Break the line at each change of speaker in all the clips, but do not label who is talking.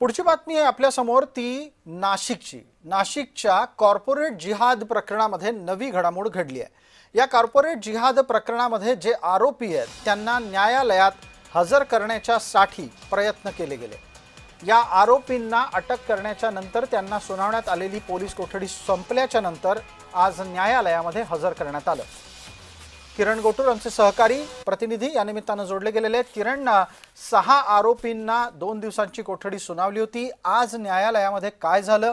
पुढची बातमी आहे आपल्या समोर ती नाशिकची। नाशिकच्या कॉर्पोरेट जिहाद प्रकरणामध्ये नवी घडामोड घडली आहे। या कॉर्पोरेट जिहाद प्रकरणामध्ये जे आरोपी आहेत त्यांना न्यायालयात हजर करण्यासाठी प्रयत्न केले गेले। या आरोपींना अटक करण्याच्या नंतर त्यांना सुनावण्यात आलेली पोलीस कोठडी संपल्याच्या नंतर आज न्यायालयामध्ये हजर करण्यात आलं। किरण गोटूर आमचे सहकारी प्रतिनिधी या निमित्तानं जोडले गेलेले आहेत। किरण, 6 आरोपींना 2 दिवसांची कोठडी सुनावली होती। आज न्यायालयामध्ये काय झालं?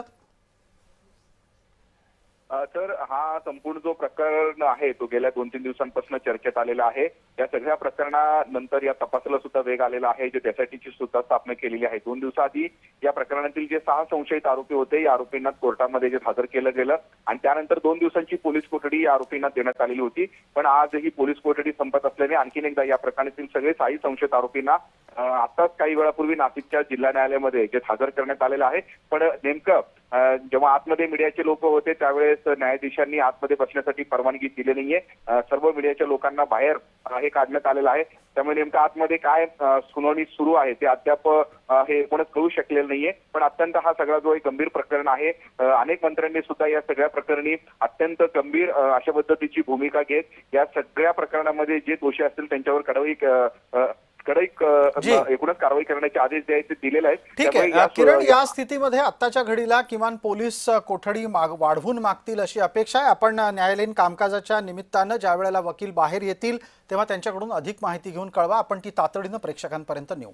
तर हा संपूर्ण जो प्रकरण आहे तो गेल्या 2-3 दिवसांपासून चर्चेत आलेला आहे। या सगळ्या प्रकरणानंतर या तपासाला सुद्धा वेग आलेला आहे, जे त्यासाठीची सुद्धा स्थापना केलेली आहे। 2 दिवसाआधी या प्रकरणातील जे 6 संशयित आरोपी होते या आरोपींना कोर्टामध्ये जे हजर केलं गेलं आणि त्यानंतर 2 दिवसांची पोलीस कोठडी या आरोपींना देण्यात आलेली होती। पण आज ही पोलीस कोठडी संपत असल्याने आणखीन एकदा या प्रकरणातील सगळे 6 संशयित आरोपींना आताच काही वेळापूर्वी नाशिकच्या जिल्हा न्यायालयामध्ये जे हजर करण्यात आलेलं आहे। पण नेमकं जेव्हा आतमध्ये मीडियाचे लोक होते त्यावेळेस न्यायाधीशांनी आतमध्ये बसण्यासाठी परवानगी दिली नाहीये। सर्व मीडियाच्या लोकांना बाहेर हे काढण्यात आलेलं आहे। त्यामुळे नेमकं आतमध्ये काय सुनावणी सुरू आहे ते अद्याप हे कोणच कळू शकलेलं नाहीये। पण अत्यंत हा सगळा जो एक गंभीर प्रकरण आहे, अनेक मंत्र्यांनी सुद्धा या सगळ्या प्रकरणी अत्यंत गंभीर अशा पद्धतीची भूमिका घेत या सगळ्या प्रकरणामध्ये जे दोषी असतील त्यांच्यावर एकूणच कारवाई करण्याचे आदेश द्यायचे दिलेले आहेत।
ठीक आहे किरण, या स्थितीमध्ये आत्ताच्या घडीला किमान पोलीस कोठडी वाढवून मागतील अशी अपेक्षा आहे। आपण न्यायालयीन कामकाजाच्या निमित्तानं ज्या वेळेला वकील बाहेर येतील तेव्हा त्यांच्याकडून अधिक माहिती घेऊन कळवा, आपण ती तातडीनं प्रेक्षकांपर्यंत नेऊ।